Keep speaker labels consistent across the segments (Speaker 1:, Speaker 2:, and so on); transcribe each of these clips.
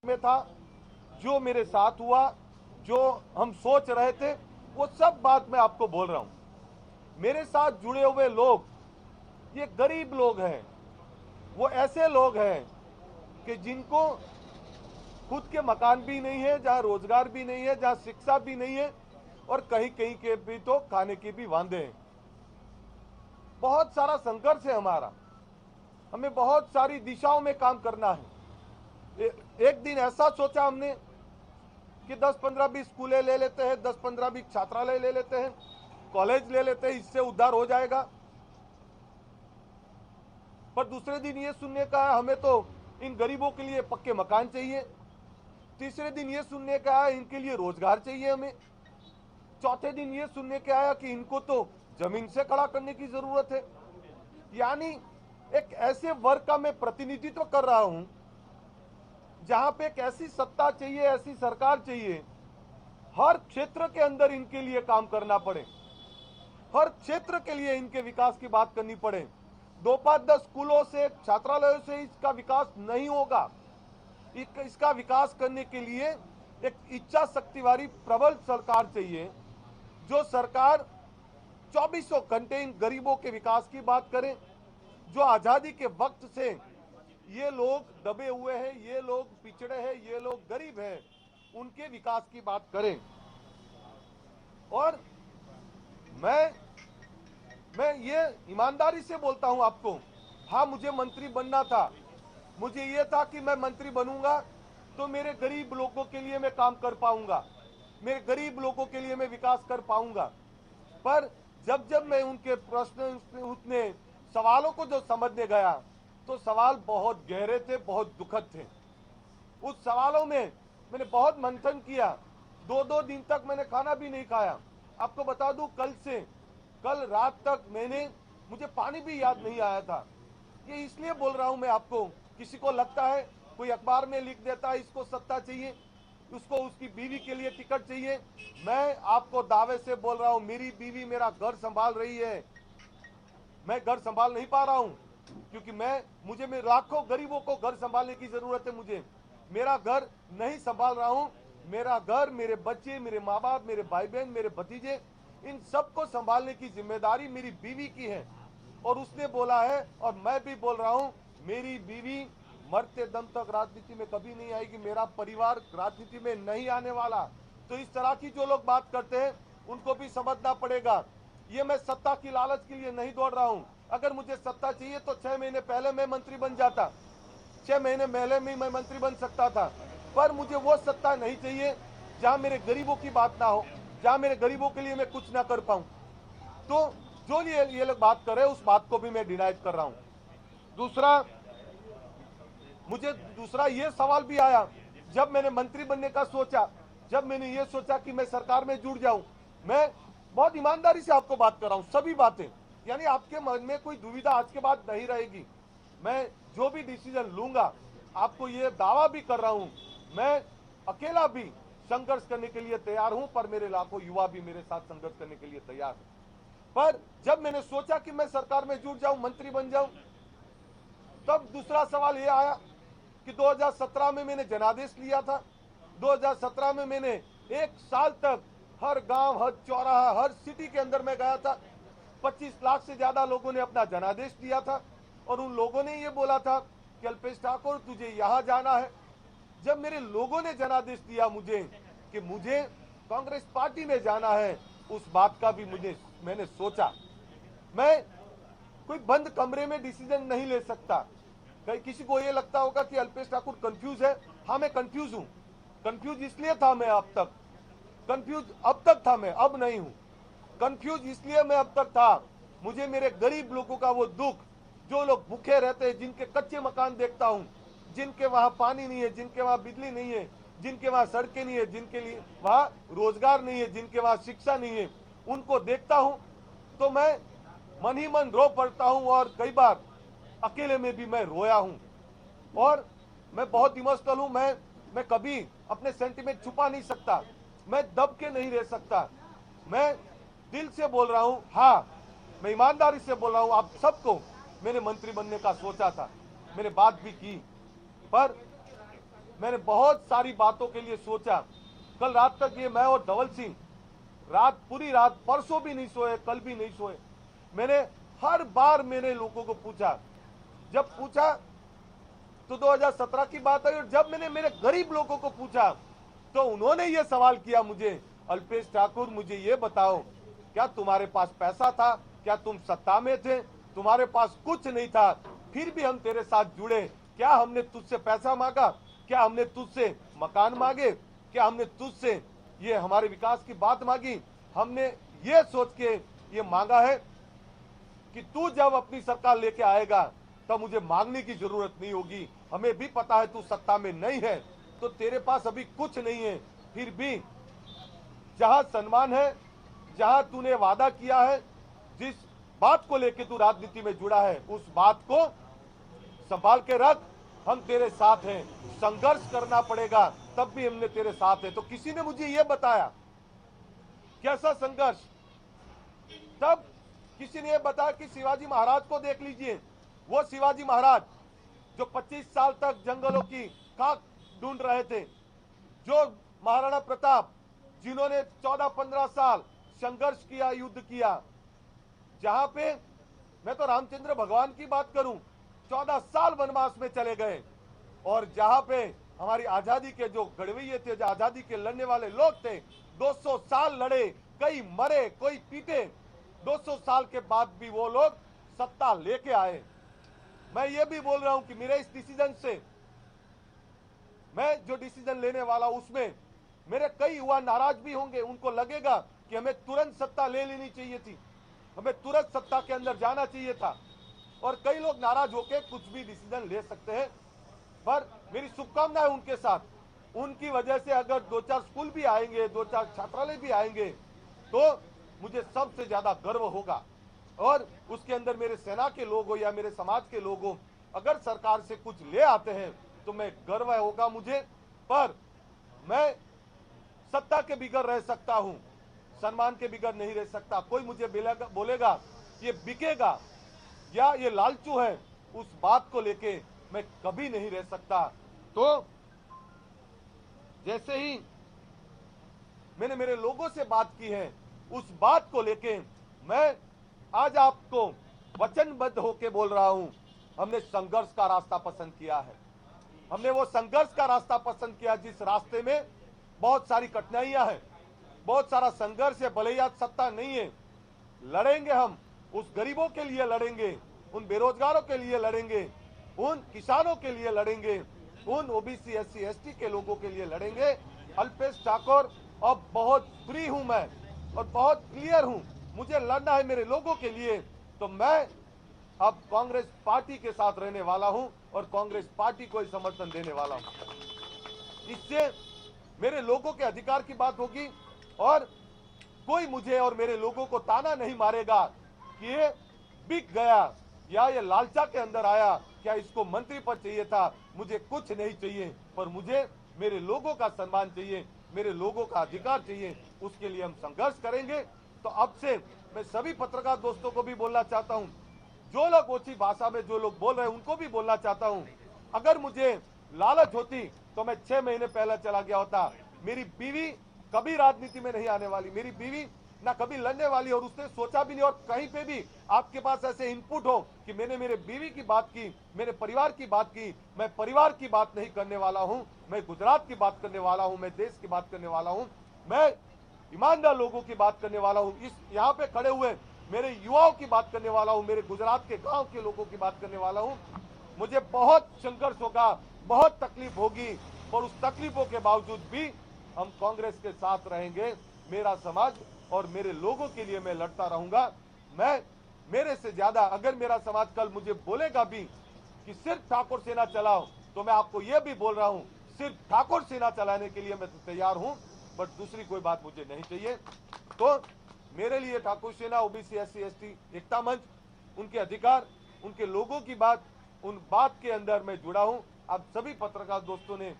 Speaker 1: में था, जो मेरे साथ हुआ, जो हम सोच रहे थे, वो सब बात मैं आपको बोल रहा हूं। मेरे साथ जुड़े हुए लोग ये गरीब लोग हैं, वो ऐसे लोग हैं कि जिनको खुद के मकान भी नहीं है, जहां रोजगार भी नहीं है, जहां शिक्षा भी नहीं है, और कहीं कहीं के भी तो खाने के भी वांदे हैं। बहुत सारा संघर्ष है हमारा, हमें बहुत सारी दिशाओं में काम करना है। एक दिन ऐसा सोचा हमने कि 10-15-20 स्कूलें ले लेते हैं, 10-15-20 छात्रालय ले लेते हैं, कॉलेज ले लेते हैं, इससे उद्धार हो जाएगा। पर दूसरे दिन ये सुनने का है हमें तो इन गरीबों के लिए पक्के मकान चाहिए। तीसरे दिन ये सुनने का आया इनके लिए रोजगार चाहिए हमें। चौथे दिन ये सुनने के आया कि इनको तो जमीन से खड़ा करने की जरूरत है। यानी एक ऐसे वर्ग का मैं प्रतिनिधित्व कर रहा हूं जहां पे एक ऐसी सत्ता चाहिए, ऐसी सरकार चाहिए, हर क्षेत्र के अंदर इनके लिए काम करना पड़े, हर क्षेत्र के लिए इनके विकास की बात करनी पड़े। 2-5-10 स्कूलों से, छात्रालयों से इसका विकास नहीं होगा। इसका विकास करने के लिए एक इच्छा शक्ति वाली प्रबल सरकार चाहिए, जो सरकार 24 घंटे इन गरीबों के विकास की बात करें। जो आजादी के वक्त से ये लोग दबे हुए हैं, ये लोग पिछड़े हैं, ये लोग गरीब हैं, उनके विकास की बात करें। और मैं ये ईमानदारी से बोलता हूं आपको, हाँ मुझे मंत्री बनना था, मुझे ये था कि मैं मंत्री बनूंगा तो मेरे गरीब लोगों के लिए मैं काम कर पाऊंगा, मेरे गरीब लोगों के लिए मैं विकास कर पाऊंगा। पर जब जब मैं उनके प्रश्न, उतने सवालों को जो समझने गया, तो सवाल बहुत गहरे थे, बहुत दुखद थे। उस सवालों में मैंने बहुत मंथन किया। 2-2 दिन तक मैंने खाना भी नहीं खाया। आपको बता दूं, कल रात तक मुझे पानी भी याद नहीं आया था। ये इसलिए बोल रहा हूं मैं आपको, किसी को लगता है कोई अखबार में लिख देता है इसको सत्ता चाहिए, उसको उसकी बीवी के लिए टिकट चाहिए। मैं आपको दावे से बोल रहा हूं, मेरी बीवी मेरा घर संभाल रही है, मैं घर संभाल नहीं पा रहा हूं, क्योंकि मुझे लाखों गरीबों को घर संभालने की जरूरत है। मुझे मेरा घर नहीं संभाल रहा हूं। मेरा घर, मेरे बच्चे, मेरे माँ बाप, मेरे भाई बहन, मेरे भतीजे, इन सबको संभालने की जिम्मेदारी मेरी बीवी की है। और उसने बोला है, और मैं भी बोल रहा हूं, मेरी बीवी मरते दम तक राजनीति में कभी नहीं आएगी, मेरा परिवार राजनीति में नहीं आने वाला। तो इस तरह की जो लोग बात करते हैं उनको भी समझना पड़ेगा। ये मैं सत्ता की लालच के लिए नहीं दौड़ रहा हूं। अगर मुझे सत्ता चाहिए तो 6 महीने पहले मैं मंत्री बन जाता, 6 महीने पहले में मैं मंत्री बन सकता था। पर मुझे वो सत्ता नहीं चाहिए जहां मेरे गरीबों की बात ना हो, जहां मेरे गरीबों के लिए मैं कुछ ना कर पाऊं। तो जो ये लोग बात कर रहे हैं, उस बात को भी मैं डिनाइट कर रहा हूं। दूसरा ये सवाल भी आया, जब मैंने मंत्री बनने का सोचा, जब मैंने ये सोचा कि मैं सरकार में जुड़ जाऊं, मैं बहुत ईमानदारी से आपको बात कर रहा हूं, सभी बातें, यानी आपके मन में कोई दुविधा आज के बाद नहीं रहेगी। मैं जो भी डिसीजन लूंगा, आपको ये दावा भी कर रहा हूं, मैं अकेला भी संघर्ष करने के लिए तैयार हूं, पर मेरे लाखों युवा भी मेरे साथ संघर्ष करने के लिए तैयार हैं। पर जब मैंने सोचा कि मैं सरकार में जुड़ जाऊं, मंत्री बन जाऊं, तब दूसरा सवाल ये आया कि 2017 में मैंने जनादेश लिया था। 2017 में मैंने 1 साल तक हर गांव, हर चौराहा, हर सिटी के अंदर में गया था। 25 लाख से ज्यादा लोगों ने अपना जनादेश दिया था, और उन लोगों ने ये बोला था कि अल्पेश ठाकुर तुझे यहां जाना है। जब मेरे लोगों ने जनादेश दिया मुझे कि मुझे कांग्रेस पार्टी में जाना है, उस बात का भी मैंने सोचा। मैं कोई बंद कमरे में डिसीजन नहीं ले सकता। कहीं किसी को ये लगता होगा कि अल्पेश ठाकुर कंफ्यूज है, हाँ मैं कंफ्यूज हूं। कंफ्यूज इसलिए था मैं अब तक था, मैं अब नहीं हूं। कंफ्यूज इसलिए मैं अब तक था, मुझे मेरे गरीब लोगों का वो दुख, जो लोग भूखे रहते हैं, जिनके कच्चे मकान देखता हूं, जिनके वहां पानी नहीं है, जिनके वहां बिजली नहीं है, जिनके वहां सड़कें नहीं है, जिनके लिए वहां रोजगार नहीं है, जिनके वहां शिक्षा नहीं है, उनको देखता हूं तो मैं मन ही मन रो पड़ता हूं। और कई बार अकेले में भी मैं रोया हूं, और मैं बहुत इमोशनल हूं। मैं कभी अपने सेंटीमेंट छुपा नहीं सकता, मैं दब के नहीं रह सकता। मैं दिल से बोल रहा हूं, हाँ मैं ईमानदारी से बोल रहा हूं, आप सबको मैंने मंत्री बनने का सोचा था, मैंने बात भी की, पर मैंने बहुत सारी बातों के लिए सोचा। कल रात तक ये मैं और धवल सिंह पूरी रात, परसों भी नहीं सोए, कल भी नहीं सोए। मैंने हर बार मैंने लोगों को पूछा, जब पूछा तो 2017 की बात आई, और जब मैंने मेरे गरीब लोगों को पूछा तो उन्होंने ये सवाल किया मुझे, अल्पेश ठाकुर मुझे ये बताओ, क्या तुम्हारे पास पैसा था? क्या तुम सत्ता में थे? तुम्हारे पास कुछ नहीं था, फिर भी हम तेरे साथ जुड़े। क्या हमने तुझसे पैसा मांगा? क्या हमने तुझसे मकान मांगे? क्या हमने तुझसे ये हमारे विकास की बात मांगी? हमने ये सोच के ये मांगा है कि तू जब अपनी सरकार लेके आएगा तब मुझे मांगने की जरूरत नहीं होगी। हमें भी पता है तू सत्ता में नहीं है, तो तेरे पास अभी कुछ नहीं है, फिर भी जहां सम्मान है, जहां तूने वादा किया है, जिस बात को लेके तू राजनीति में जुड़ा है, उस बात को संभाल के रख। हम तेरे साथ हैं, संघर्ष करना पड़ेगा तब भी हमने तेरे साथ है। तो किसी ने मुझे यह बताया, कैसा संघर्ष? तब किसी ने यह बताया कि शिवाजी महाराज को देख लीजिए, वो शिवाजी महाराज जो 25 साल तक जंगलों की खाक ढूंढ रहे थे, जो महाराणा प्रताप जिन्होंने 14-15 साल संघर्ष किया, युद्ध किया, जहां पे मैं तो रामचंद्र भगवान की बात करूं, 14 साल वनवास में चले गए, और जहां पे हमारी आजादी के जो गढ़वैये थे, जो आजादी के लड़ने वाले लोग थे, 200 साल लड़े, कई मरे, कोई पीटे, 200 साल के बाद भी वो लोग सत्ता लेके आए। मैं ये भी बोल रहा हूं कि मेरे इस डिसीजन से, मैं जो डिसीजन लेने वाला उसमें मेरे कई युवा नाराज भी होंगे। उनको लगेगा कि हमें तुरंत सत्ता ले लेनी चाहिए थी, हमें तुरंत सत्ता के अंदर जाना चाहिए था, और कई लोग नाराज होकर कुछ भी डिसीजन ले सकते हैं। पर मेरी शुभकामनाएं उनके साथ, उनकी वजह से अगर 2-4 स्कूल भी आएंगे, 2-4 छात्रालय भी आएंगे, तो मुझे सबसे ज्यादा गर्व होगा। और उसके अंदर मेरे सेना के लोग हो या मेरे समाज के लोग हो, अगर सरकार से कुछ ले आते हैं तो मैं गर्व होगा मुझे। पर मैं सत्ता के बिगड़ रह सकता हूं, सम्मान के बिगड़ नहीं रह सकता। कोई मुझे बोलेगा ये बिकेगा या ये लालचू है, उस बात को लेके मैं कभी नहीं रह सकता। तो जैसे ही मैंने मेरे लोगों से बात की है, उस बात को लेके मैं आज आपको वचनबद्ध होके बोल रहा हूं, हमने संघर्ष का रास्ता पसंद किया है। हमने वो संघर्ष का रास्ता पसंद किया जिस रास्ते में बहुत सारी कठिनाइयां हैं, बहुत सारा संघर्ष है। भले ही आज सत्ता नहीं है, लड़ेंगे हम, उस गरीबों के लिए लड़ेंगे, उन बेरोजगारों के लिए लड़ेंगे, उन किसानों के लिए लड़ेंगे, उन ओबीसी SC ST के लोगों के लिए लड़ेंगे। अल्पेश ठाकुर अब बहुत फ्री हूं मैं, और बहुत क्लियर हूं, मुझे लड़ना है मेरे लोगों के लिए। तो मैं अब कांग्रेस पार्टी के साथ रहने वाला हूं और कांग्रेस पार्टी को ही समर्थन देने वाला हूं। इससे मेरे लोगों के अधिकार की बात होगी, और कोई मुझे और मेरे लोगों को ताना नहीं मारेगा कि ये बिक गया या ये लालचा के अंदर आया, क्या इसको मंत्री पद चाहिए था। मुझे कुछ नहीं चाहिए, पर मुझे मेरे लोगों का सम्मान चाहिए, मेरे लोगों का अधिकार चाहिए। उसके लिए हम संघर्ष करेंगे। तो अब से मैं सभी पत्रकार दोस्तों को भी बोलना चाहता हूं, जो लोग ओछी भाषा में जो लोग बोल रहे हैं उनको भी बोलना चाहता हूं, अगर मुझे लालच होती तो मैं 6 महीने पहले चला गया होता। मेरी बीवी कभी राजनीति में नहीं आने वाली, मेरी बीवी ना कभी लड़ने वाली, और उसने सोचा भी नहीं। और कहीं पे भी आपके पास ऐसे इनपुट हो कि मैंने मेरे बीवी की बात की, मेरे परिवार की बात की, मैं परिवार की बात नहीं करने वाला हूं, मैं गुजरात की बात करने वाला हूं, मैं देश की बात करने वाला हूं, मैं ईमानदार लोगों की बात करने वाला हूं, इस यहाँ पे खड़े हुए मेरे युवाओं की बात करने वाला हूं, मेरे गुजरात के गांव के लोगों की बात करने वाला हूं। मुझे बहुत संघर्ष होगा, बहुत तकलीफ होगी, पर उस तकलीफों के बावजूद भी हम कांग्रेस के साथ रहेंगे। मेरा समाज और मेरे लोगों के लिए मैं लड़ता रहूंगा। मैं मेरे से ज्यादा अगर मेरा समाज कल मुझे बोलेगा भी कि सिर्फ ठाकुर सेना चलाओ, तो मैं आपको यह भी बोल रहा हूं, सिर्फ ठाकुर सेना चलाने के लिए मैं तो तैयार हूं, बट दूसरी कोई बात मुझे नहीं चाहिए। तो मेरे लिए ठाकुर सेना, ओबीसी SC ST एकता मंच, उनके अधिकार, उनके लोगों की बात, उन बात के अंदर मैं जुड़ा हूं। आप सभी पत्रकार दोस्तों ने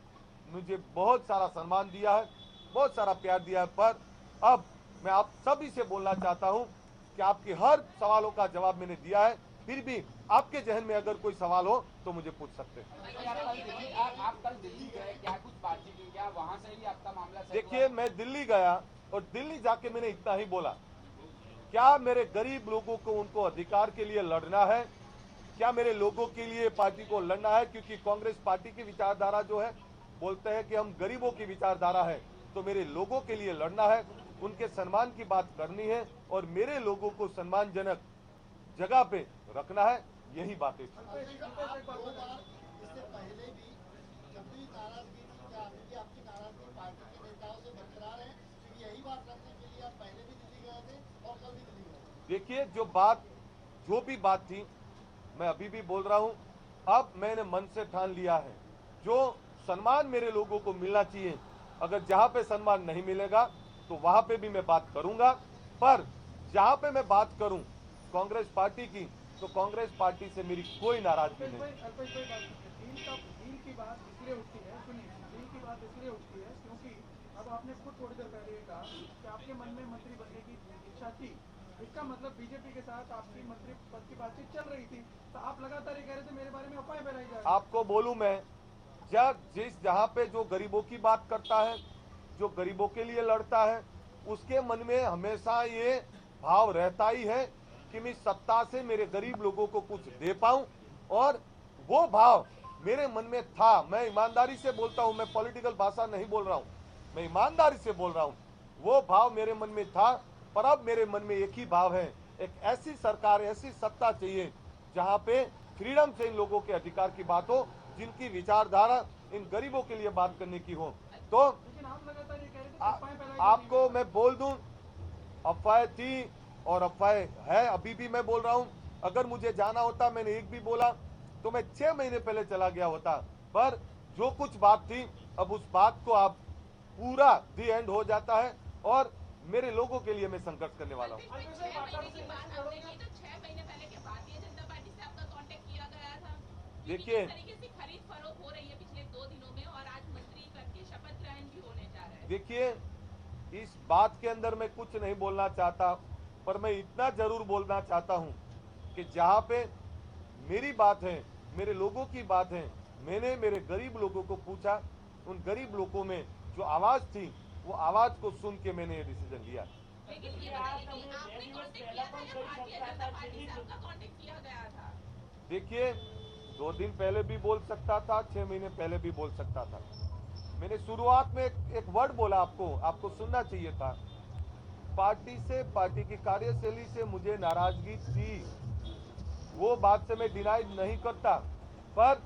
Speaker 1: मुझे बहुत सारा सम्मान दिया है, बहुत सारा प्यार दिया है, पर अब मैं आप सभी से बोलना चाहता हूं कि आपके हर सवालों का जवाब मैंने दिया है। फिर भी आपके जहन में अगर कोई सवाल हो तो मुझे पूछ सकते हैं।
Speaker 2: आप कल दिल्ली गए, क्या कुछ बातचीत हुई, क्या वहां से ही आपका मामला सेट हुआ?
Speaker 1: देखिए, मैं दिल्ली गया और दिल्ली जाके मैंने इतना ही बोला, क्या मेरे गरीब लोगों को उनको अधिकार के लिए लड़ना है, क्या मेरे लोगों के लिए पार्टी को लड़ना है, क्योंकि कांग्रेस पार्टी की विचारधारा जो है बोलते हैं कि हम गरीबों की विचारधारा है, तो मेरे लोगों के लिए लड़ना है, उनके सम्मान की बात करनी है और मेरे लोगों को सम्मानजनक जगह पे रखना है, यही बातें थी।
Speaker 3: इससे पहले भी जब भी नाराजगी थी, क्या अभी भी आपकी नाराजगी पार्टी के नेताओं से बरकरार है? क्योंकि यही बात रखने के लिए आप पहले भी दिल्ली गए थे और कल भी दिल्ली गए।
Speaker 1: देखिए, जो भी बात थी मैं अभी भी बोल रहा हूं, अब मैंने मन से ठान लिया है, जो सम्मान मेरे लोगों को मिलना चाहिए, अगर जहां पे सम्मान नहीं मिलेगा तो वहां पे भी मैं बात करूंगा, पर जहां पे मैं बात करूं कांग्रेस पार्टी की, तो कांग्रेस पार्टी से मेरी कोई नाराजगी नहीं।
Speaker 4: डील की बात इसलिए उठती है, सुनिए, डील की बात इसलिए उठती है क्योंकि अब आपने खुद थोड़ी देर पहले ये कहा कि आपके मन में मंत्री बनने की इच्छा थी, इसका मतलब बीजेपी के साथ आपकी मंत्री पद की बातचीत चल रही थी, तो आप लगातार ये कह रहे थे मेरे बारे में अफवाहें फैलाई जा रही है।
Speaker 1: आपको बोलूं मैं, जहां पे जो गरीबों की बात करता है, जो गरीबों के लिए लड़ता है, उसके मन में हमेशा ये भाव रहता ही है कि मैं सत्ता से मेरे गरीब लोगों को कुछ दे पाऊं, और वो भाव मेरे मन में था। मैं ईमानदारी से बोलता हूं, मैं पॉलिटिकल भाषा नहीं बोल रहा हूं, मैं ईमानदारी से बोल रहा हूं, वो भाव मेरे मन में था। पर अब मेरे मन में एक ही भाव है, एक ऐसी सरकार, ऐसी सत्ता चाहिए जहां पे फ्रीडम से इन लोगों के अधिकार की बात हो, जिनकी विचारधारा इन गरीबों के लिए बात करने की हो। तो
Speaker 4: लेकिन आप लगातार ये कह रहे थे कि अफवाहें फैलाई जा रही
Speaker 1: आपको मैं बोल दूं, अफवाह थी और अफवाह है, अभी भी मैं बोल रहा हूं। अगर मुझे जाना होता, मैंने एक भी बोला तो मैं 6 महीने पहले चला गया होता, पर जो कुछ बात थी, अब उस बात को आप पूरा दी एंड हो जाता है और मेरे लोगों के लिए मैं संघर्ष करने वाला हूँ।
Speaker 5: 6 महीने की बात आपने की, तो 6 महीने पहले क्या भारतीय जनता पार्टी से आपका कांटेक्ट किया गया था?
Speaker 1: देखिए,
Speaker 5: किस तरीके से खरीद फरोख्त हो रही है पिछले 2 दिनों में, और आज मंत्री पद के शपथ ग्रहण भी होने जा रहा है।
Speaker 1: देखिए, इस बात के अंदर मैं कुछ नहीं बोलना चाहता, पर मैं इतना जरूर बोलना चाहता हूं कि जहां पे मेरी बात है, मेरे लोगों की बात है, मैंने मेरे गरीब लोगों को पूछा, उन गरीब लोगों में जो आवाज थी, वो आवाज को सुन के मैंने ये डिसीजन लिया।
Speaker 5: लेकिन ये बताइए कि आपने कांटेक्ट किया था या भारतीय जनता पार्टी से आपका कांटेक्ट किया गया था?
Speaker 1: देखिए, 2 दिन पहले भी बोल सकता था, 6 महीने पहले भी बोल सकता था। मैंने शुरुआत में एक वर्ड बोला, आपको सुनना चाहिए था। पार्टी से, पार्टी की कार्यशैली से मुझे नाराजगी थी, वो बात से मैं डिनाई नहीं करता, पर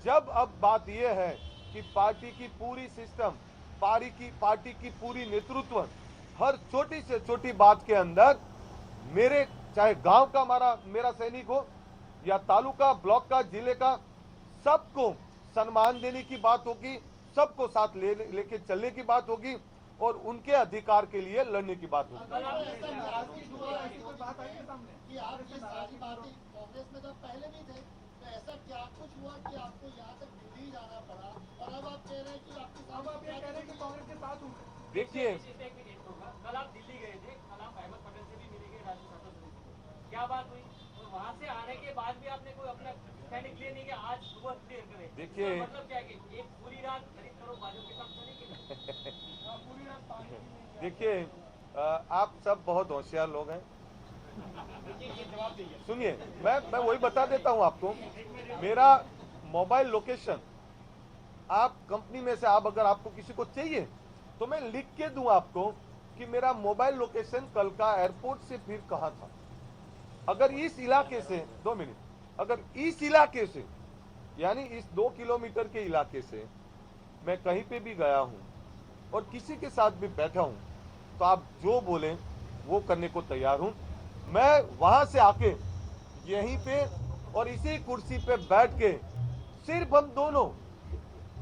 Speaker 1: जब अब बात यह है कि पार्टी की पूरी सिस्टम, पार्टी की पूरी नेतृत्व हर छोटी से छोटी बात के अंदर मेरे, चाहे गांव का मेरा सैनिक हो या तालुका, ब्लॉक का, जिले का, सबको सम्मान देने की बात होगी, सबको साथ लेके चलने की बात होगी और उनके अधिकार के लिए लड़ने की बात होगी।
Speaker 4: कोई बात आई है सामने
Speaker 3: कि आप ये सारी बातें कांग्रेस में जब पहले भी थे, तो ऐसा क्या कुछ हुआ कि आपको यहाँ तक दिल्ली जाना पड़ा और अब आप कह रहे हैं कि आपके
Speaker 4: अब आप ये कह रहे हैं कि कांग्रेस के साथ हूँ।
Speaker 1: देखिए,
Speaker 6: कल आप दिल्ली गए थे, कल आप अहमद पटेल से भी मिले गए, राज्य सभा से क्या बात हुई, और वहाँ से आने के बाद भी आपने कोई अपना स्टैंड क्लियर नहीं किया, आज सुबह क्लियर करें?
Speaker 1: देखिए,
Speaker 6: मतलब क्या है कि एक पूरी रात खरीद करो बाजू के साथ चले गए?
Speaker 4: पूरी रात पानी
Speaker 1: देखिए, आप सब बहुत होशियार लोग हैं। सुनिए, मैं वही बता देता हूं आपको, मेरा मोबाइल लोकेशन, आप कंपनी में से आप अगर आपको किसी को चाहिए तो मैं लिख के दूं आपको कि मेरा मोबाइल लोकेशन कल का एयरपोर्ट से फिर कहां था। अगर इस इलाके से 2 मिनट, अगर इस इलाके से, यानी इस 2 किलोमीटर के इलाके से मैं कहीं पे भी गया हूं और किसी के साथ भी बैठा हूं, तो आप जो बोलें वो करने को तैयार हूं। मैं वहां से आके यहीं पे और इसी कुर्सी पे बैठ के सिर्फ हम दोनों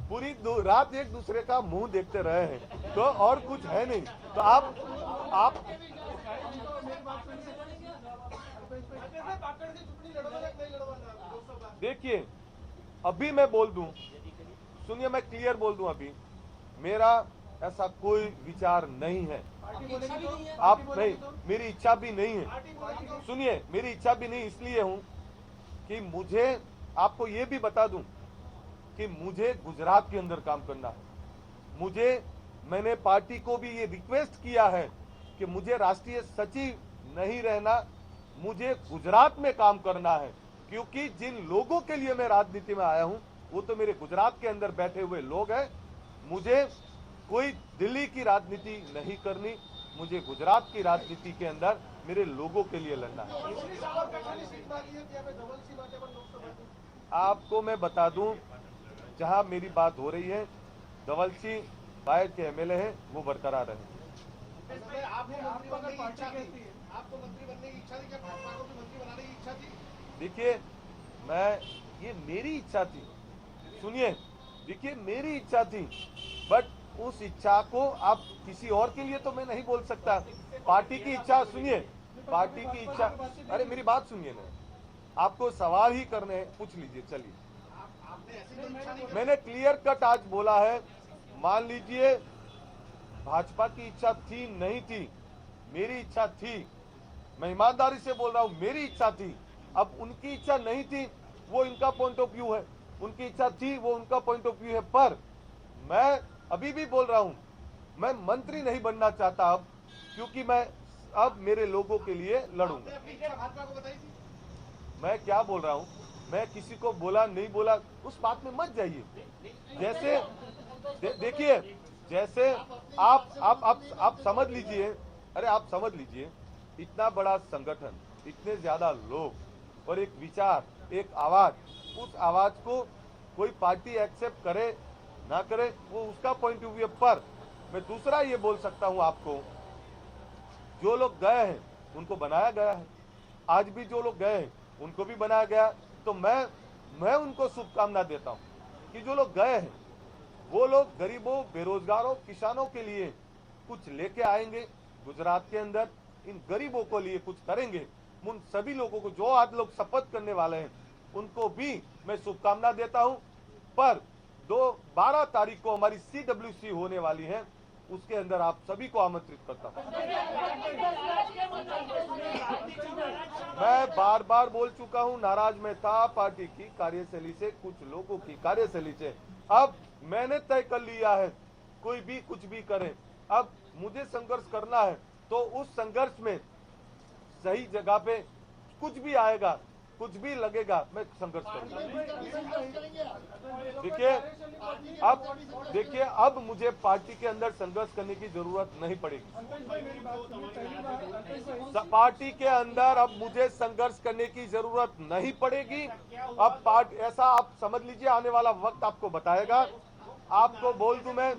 Speaker 1: पूरी रात एक दूसरे का मुंह देखते रहे हैं, तो और कुछ है नहीं। तो आप देखिए, अभी मैं बोल दूं, सुनिए, मैं क्लियर बोल दूं, अभी मेरा ऐसा कोई विचार नहीं है। आप नहीं, मेरी इच्छा भी नहीं है। सुनिए, मेरी इच्छा भी नहीं इसलिए हूं कि मुझे आपको ये भी बता दूं कि मुझे गुजरात के अंदर काम करना है। मैंने पार्टी को भी ये रिक्वेस्ट किया है कि मुझे राष्ट्रीय सचिव नहीं रहना, मुझे गुजरात में काम करना है, क्योंकि जिन लोगों के लिए मैं राजनीति में आया हूं वो तो मेरे गुजरात के अंदर बैठे हुए लोग हैं। मुझे कोई दिल्ली की राजनीति नहीं करनी, मुझे गुजरात की राजनीति के अंदर मेरे लोगों के लिए लड़ना है। आपको मैं बता दूं, जहां मेरी बात हो रही है, धवल सिंह बाहर के एमएलए हैं, वो बरकरार है।
Speaker 3: आपको अगर पार्टी कहती है आपको मंत्री बनने की इच्छा थी, क्या भाजपा को भी मंत्री बनाने की इच्छा थी?
Speaker 1: देखिए, ये मेरी इच्छा थी, सुनिए, देखिए मेरी इच्छा थी, बट उस इच्छा को आप किसी और के लिए तो मैं नहीं बोल सकता। पार्टी की इच्छा सुनिए, पार्टी की इच्छा, अरे मेरी बात सुनिए ना, आपको सवाल ही करने हैं, पूछ लीजिए। चलिए,
Speaker 3: आपने ऐसी कोई इच्छा नहीं
Speaker 1: मैंने क्लियर कट आज बोला है। मान लीजिए भाजपा की इच्छा थी नहीं थी, मेरी इच्छा थी, मैं ईमानदारी से बोल रहा हूं, मेरी इच्छा थी। अब उनकी इच्छा नहीं थी, वो इनका पॉइंट ऑफ व्यू है, उनकी इच्छा थी, वो उनका पॉइंट ऑफ व्यू है। पर मैं अभी भी बोल रहा हूं, मैं मंत्री नहीं बनना चाहता अब, क्योंकि मैं अब मेरे लोगों के लिए लड़ूंगा।
Speaker 3: अपनी इच्छा भाजपा को बताई थी?
Speaker 1: मैं क्या बोल रहा हूं, मैं किसी को बोला नहीं बोला उस बात में मत जाइए। जैसे देखिए, जैसे आप समझ लीजिए, अरे आप समझ लीजिए, इतना बड़ा संगठन, इतने ज्यादा लोग और एक विचार, एक आवाज, उस आवाज को कोई पार्टी एक्सेप्ट करे ना करे वो उसका पॉइंट ऑफ व्यू। पर मैं दूसरा ये बोल सकता हूं आपको, जो लोग गए हैं उनको बनाया गया है, आज भी जो लोग गए हैं उनको भी बनाया गया। तो मैं उनको शुभकामना देता हूं कि जो लोग गए हैं वो लोग गरीबों, बेरोजगारों, किसानों के लिए कुछ लेके आएंगे गुजरात के अंदर, इन गरीबों को लिए कुछ करेंगे। उन सभी लोगों को जो आज लोग शपथ करने वाले हैं उनको भी मैं शुभकामना देता हूं। पर 12 तारीख को हमारी CWC होने वाली है, उसके अंदर आप सभी को आमंत्रित करता हूं। मैं बार बार बोल चुका हूं, नाराज मैं था पार्टी की कार्यशैली से, कुछ लोगों की कार्यशैली से। अब मैंने तय कर लिया है, कोई भी कुछ भी करे, अब मुझे संघर्ष करना है, तो उस संघर्ष में सही जगह पे कुछ भी आएगा, कुछ भी लगेगा, मैं संघर्ष करूंगा। देखिए, अब मुझे पार्टी के अंदर संघर्ष करने की जरूरत नहीं पड़ेगी। पार्टी के अंदर अब मुझे संघर्ष करने की जरूरत नहीं पड़ेगी। अब ऐसा आप समझ लीजिए, आने वाला वक्त आपको बताएगा। आपको बोल दूं मैं,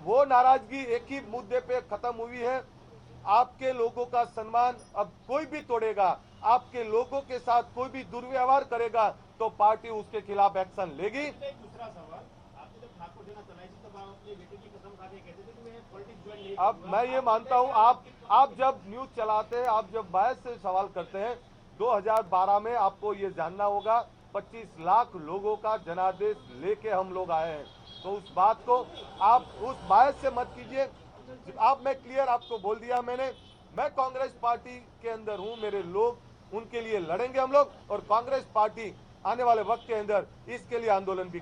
Speaker 1: वो नाराजगी एक ही मुद्दे पे खत्म हुई है, आपके लोगों का सम्मान अब कोई भी तोड़ेगा, आपके लोगों के साथ कोई भी दुर्व्यवहार करेगा तो पार्टी उसके खिलाफ एक्शन लेगी।
Speaker 3: दूसरा सवाल, आपने जब ठाकुर सेना चलाई थी तब आप अपने बेटे की कसम खा के कहते थे कि मैं पॉलिटिक्स ज्वाइन नहीं
Speaker 1: अब मैं ये मानता हूँ, आप जब न्यूज चलाते हैं, आप जब बायस से सवाल करते हैं, 2012 में आपको ये जानना होगा 25 लाख लोगों का जनादेश लेके हम लोग आए हैं। तो उस बात को आप उस बायस से मत कीजिए। मैं क्लियर आपको बोल दिया मैंने, मैं कांग्रेस पार्टी के अंदर हूं, मेरे लोग उनके लिए लड़ेंगे हम लोग, और कांग्रेस पार्टी आने वाले वक्त के अंदर इसके लिए आंदोलन भी